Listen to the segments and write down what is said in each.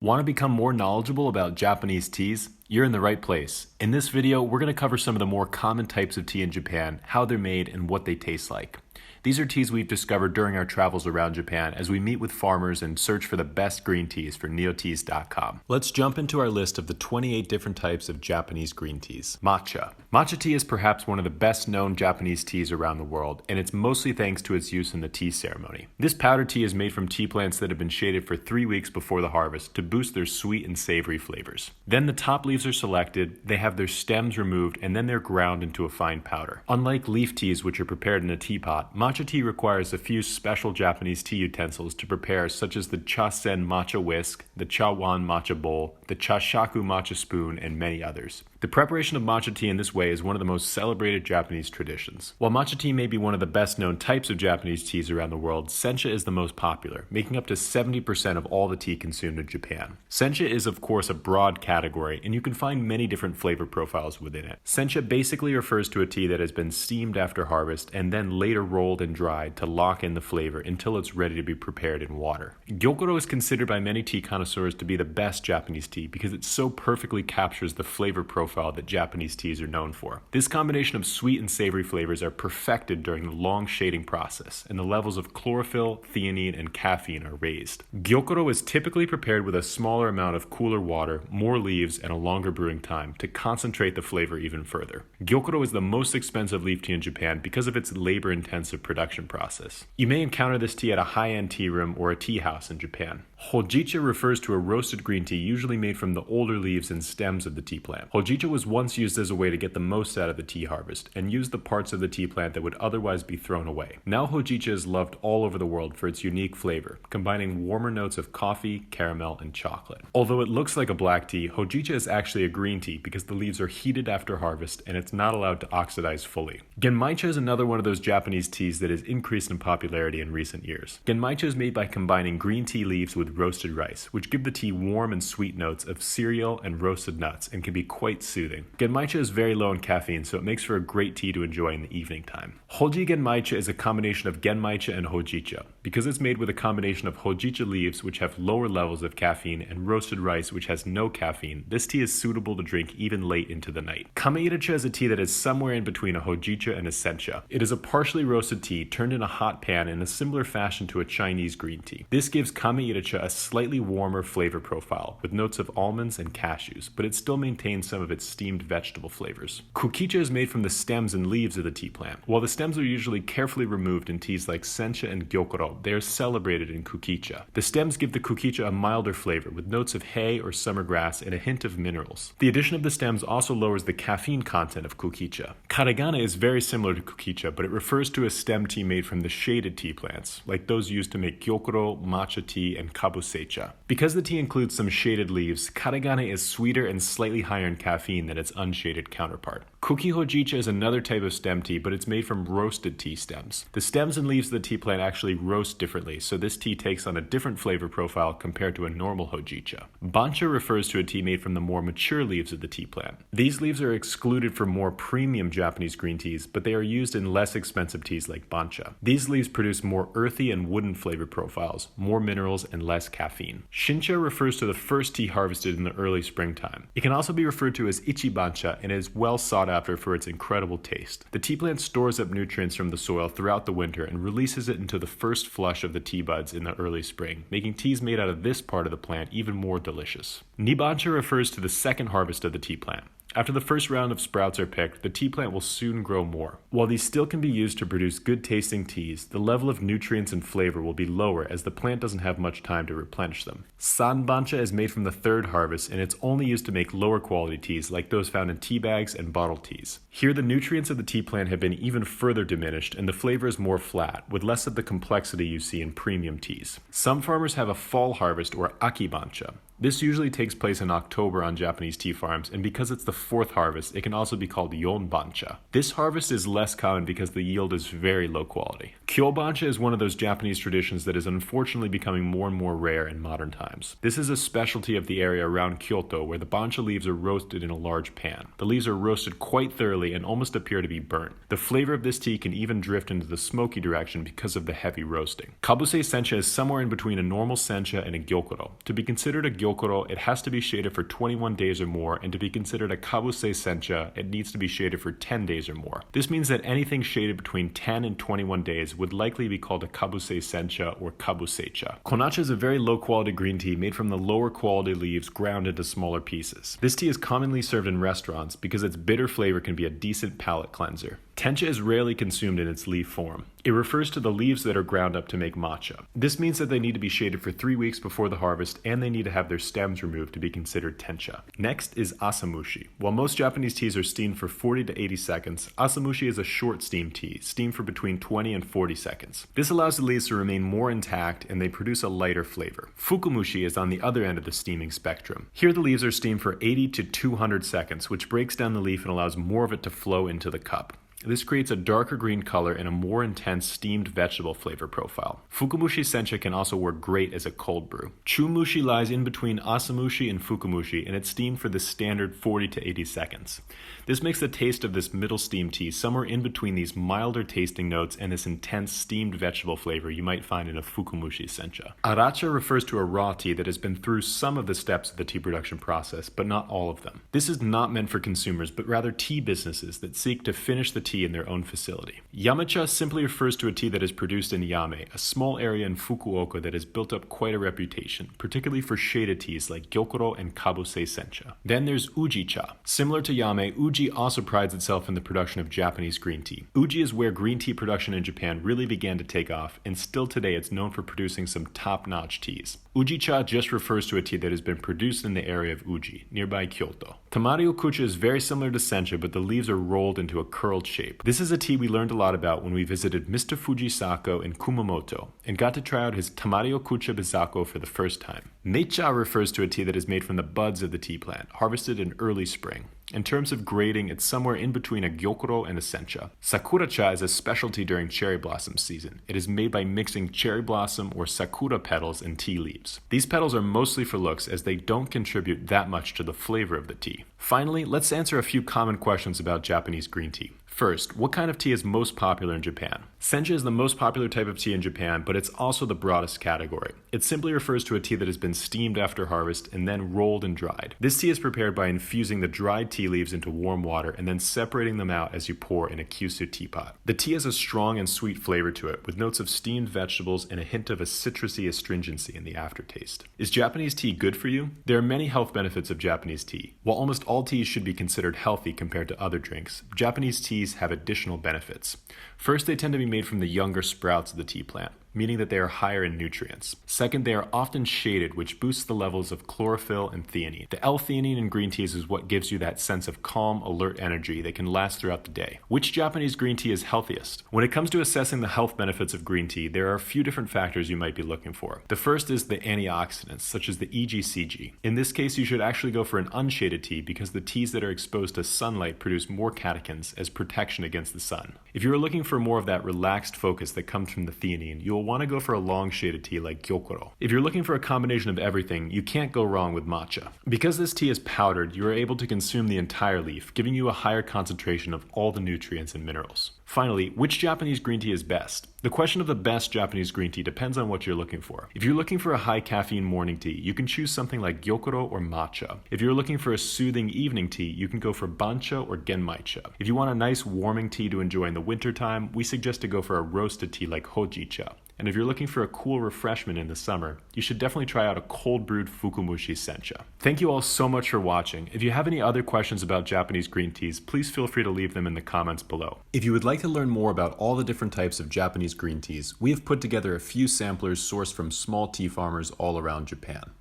Want to become more knowledgeable about Japanese teas? You're in the right place. In this video, we're going to cover some of the more common types of tea in Japan, how they're made, and what they taste like. These are teas we've discovered during our travels around Japan as we meet with farmers and search for the best green teas for neoteas.com. Let's jump into our list of the 28 different types of Japanese green teas. Matcha. Matcha tea is perhaps one of the best known Japanese teas around the world, and it's mostly thanks to its use in the tea ceremony. This powder tea is made from tea plants that have been shaded for 3 weeks before the harvest to boost their sweet and savory flavors. Then the top leaves are selected, they have their stems removed, and then they're ground into a fine powder. Unlike leaf teas, which are prepared in a teapot, matcha tea requires a few special Japanese tea utensils to prepare, such as the cha-sen matcha whisk, the cha-wan matcha bowl, the cha-shaku matcha spoon, and many others. The preparation of matcha tea in this way is one of the most celebrated Japanese traditions. While matcha tea may be one of the best known types of Japanese teas around the world, Sencha is the most popular, making up to 70% of all the tea consumed in Japan. Sencha is of course a broad category, and you can find many different flavor profiles within it. Sencha basically refers to a tea that has been steamed after harvest and then later rolled and dried to lock in the flavor until it's ready to be prepared in water. Gyokuro is considered by many tea connoisseurs to be the best Japanese tea because it so perfectly captures the flavor profile that Japanese teas are known for. This combination of sweet and savory flavors are perfected during the long shading process, and the levels of chlorophyll, theanine, and caffeine are raised. Gyokuro is typically prepared with a smaller amount of cooler water, more leaves, and a longer brewing time to concentrate the flavor even further. Gyokuro is the most expensive leaf tea in Japan because of its labor-intensive production process. You may encounter this tea at a high-end tea room or a tea house in Japan. Hojicha refers to a roasted green tea usually made from the older leaves and stems of the tea plant. Hojicha was once used as a way to get the most out of the tea harvest and use the parts of the tea plant that would otherwise be thrown away. Now Hojicha is loved all over the world for its unique flavor, combining warmer notes of coffee, caramel, and chocolate. Although it looks like a black tea, Hojicha is actually a green tea because the leaves are heated after harvest and it's not allowed to oxidize fully. Genmaicha is another one of those Japanese teas that has increased in popularity in recent years. Genmaicha is made by combining green tea leaves with roasted rice, which give the tea warm and sweet notes of cereal and roasted nuts and can be quite soothing. Genmaicha is very low in caffeine, so it makes for a great tea to enjoy in the evening time. Hoji Genmaicha is a combination of Genmaicha and Hojicha. Because it's made with a combination of Hojicha leaves, which have lower levels of caffeine, and roasted rice, which has no caffeine, this tea is suitable to drink even late into the night. Kamairicha is a tea that is somewhere in between a Hojicha and a Sencha. It is a partially roasted tea turned in a hot pan in a similar fashion to a Chinese green tea. This gives Kamairicha a slightly warmer flavor profile, with notes of almonds and cashews, but it still maintains some of its steamed vegetable flavors. Kukicha is made from the stems and leaves of the tea plant. While the stems are usually carefully removed in teas like Sencha and Gyokuro, they are celebrated in Kukicha. The stems give the Kukicha a milder flavor, with notes of hay or summer grass and a hint of minerals. The addition of the stems also lowers the caffeine content of Kukicha. Karigane is very similar to Kukicha, but it refers to a stem tea made from the shaded tea plants, like those used to make Gyokuro, Matcha tea, and Kabuse Sencha. Because the tea includes some shaded leaves, Karigane is sweeter and slightly higher in caffeine than its unshaded counterpart. Kuki Hojicha is another type of stem tea, but it's made from roasted tea stems. The stems and leaves of the tea plant actually roast differently, so this tea takes on a different flavor profile compared to a normal Hojicha. Bancha refers to a tea made from the more mature leaves of the tea plant. These leaves are excluded from more premium Japanese green teas, but they are used in less expensive teas like Bancha. These leaves produce more earthy and wooden flavor profiles, more minerals, and less caffeine. Shincha refers to the first tea harvested in the early springtime. It can also be referred to as Ichibancha and is well sought after for its incredible taste. The tea plant stores up nutrients from the soil throughout the winter and releases it into the first flush of the tea buds in the early spring, making teas made out of this part of the plant even more delicious. Nibancha refers to the second harvest of the tea plant. After the first round of sprouts are picked, the tea plant will soon grow more. While these still can be used to produce good-tasting teas, the level of nutrients and flavor will be lower as the plant doesn't have much time to replenish them. Sanbancha is made from the third harvest, and it's only used to make lower-quality teas like those found in tea bags and bottled teas. Here, the nutrients of the tea plant have been even further diminished, and the flavor is more flat, with less of the complexity you see in premium teas. Some farmers have a fall harvest or Akibancha. This usually takes place in October on Japanese tea farms, and because it's the fourth harvest, it can also be called Yonbancha. This harvest is less common because the yield is very low quality. Kyobancha is one of those Japanese traditions that is unfortunately becoming more and more rare in modern times. This is a specialty of the area around Kyoto where the bancha leaves are roasted in a large pan. The leaves are roasted quite thoroughly and almost appear to be burnt. The flavor of this tea can even drift into the smoky direction because of the heavy roasting. Kabuse Sencha is somewhere in between a normal sencha and a gyokuro. To be considered a gyokuro, Gyokuro, it has to be shaded for 21 days or more, and to be considered a Kabuse Sencha, it needs to be shaded for 10 days or more. This means that anything shaded between 10 and 21 days would likely be called a Kabuse Sencha or Kabusecha. Konacha is a very low quality green tea made from the lower quality leaves ground into smaller pieces. This tea is commonly served in restaurants because its bitter flavor can be a decent palate cleanser. Tencha is rarely consumed in its leaf form. It refers to the leaves that are ground up to make matcha. This means that they need to be shaded for 3 weeks before the harvest, and they need to have their stems removed to be considered tencha. Next is Asamushi. While most Japanese teas are steamed for 40 to 80 seconds, Asamushi is a short steam tea, steamed for between 20 and 40 seconds. This allows the leaves to remain more intact, and they produce a lighter flavor. Fukamushi is on the other end of the steaming spectrum. Here the leaves are steamed for 80 to 200 seconds, which breaks down the leaf and allows more of it to flow into the cup. This creates a darker green color and a more intense steamed vegetable flavor profile. Fukamushi Sencha can also work great as a cold brew. Chumushi lies in between Asamushi and Fukamushi, and it's steamed for the standard 40 to 80 seconds. This makes the taste of this middle steam tea somewhere in between these milder tasting notes and this intense steamed vegetable flavor you might find in a Fukamushi Sencha. Aracha refers to a raw tea that has been through some of the steps of the tea production process, but not all of them. This is not meant for consumers, but rather tea businesses that seek to finish the tea in their own facility. Yamecha simply refers to a tea that is produced in Yame, a small area in Fukuoka that has built up quite a reputation, particularly for shaded teas like Gyokuro and Kabuse Sencha. Then there's Ujicha. Similar to Yame, Uji also prides itself in the production of Japanese green tea. Uji is where green tea production in Japan really began to take off, and still today it's known for producing some top-notch teas. Ujicha just refers to a tea that has been produced in the area of Uji, nearby Kyoto. Tamaryokucha is very similar to Sencha, but the leaves are rolled into a curled shape. This is a tea we learned a lot about when we visited Mr. Fujisako in Kumamoto and got to try out his Tamaryokucha Bizako for the first time. Mecha refers to a tea that is made from the buds of the tea plant, harvested in early spring. In terms of grading, it's somewhere in between a Gyokuro and a Sencha. Sakuracha is a specialty during cherry blossom season. It is made by mixing cherry blossom or sakura petals and tea leaves. These petals are mostly for looks as they don't contribute that much to the flavor of the tea. Finally, let's answer a few common questions about Japanese green tea. First, what kind of tea is most popular in Japan? Sencha is the most popular type of tea in Japan, but it's also the broadest category. It simply refers to a tea that has been steamed after harvest and then rolled and dried. This tea is prepared by infusing the dried tea leaves into warm water and then separating them out as you pour in a kyusu teapot. The tea has a strong and sweet flavor to it, with notes of steamed vegetables and a hint of a citrusy astringency in the aftertaste. Is Japanese tea good for you? There are many health benefits of Japanese tea. While almost all teas should be considered healthy compared to other drinks, Japanese teas have additional benefits. First, they tend to be made from the younger sprouts of the tea plant, meaning that they are higher in nutrients. Second, they are often shaded, which boosts the levels of chlorophyll and theanine. The L-theanine in green teas is what gives you that sense of calm, alert energy that can last throughout the day. Which Japanese green tea is healthiest? When it comes to assessing the health benefits of green tea, there are a few different factors you might be looking for. The first is the antioxidants, such as the EGCG. In this case, you should actually go for an unshaded tea because the teas that are exposed to sunlight produce more catechins as protection against the sun. If you are looking for more of that relaxed focus that comes from the theanine, you will want to go for a long shaded tea like Gyokuro. If you're looking for a combination of everything, you can't go wrong with matcha. Because this tea is powdered, you are able to consume the entire leaf, giving you a higher concentration of all the nutrients and minerals. Finally, which Japanese green tea is best? The question of the best Japanese green tea depends on what you're looking for. If you're looking for a high caffeine morning tea, you can choose something like Gyokuro or Matcha. If you're looking for a soothing evening tea, you can go for Bancha or Genmaicha. If you want a nice warming tea to enjoy in the wintertime, we suggest to go for a roasted tea like Hojicha. And if you're looking for a cool refreshment in the summer, you should definitely try out a cold brewed Fukamushi Sencha. Thank you all so much for watching. If you have any other questions about Japanese green teas, please feel free to leave them in the comments below. If you would like to learn more about all the different types of Japanese green teas, we have put together a few samplers sourced from small tea farmers all around Japan.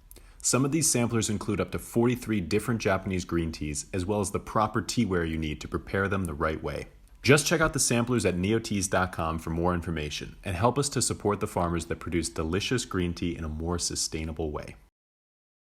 Some of these samplers include up to 43 different Japanese green teas, as well as the proper teaware you need to prepare them the right way. Just check out the samplers at neoteas.com for more information and help us to support the farmers that produce delicious green tea in a more sustainable way.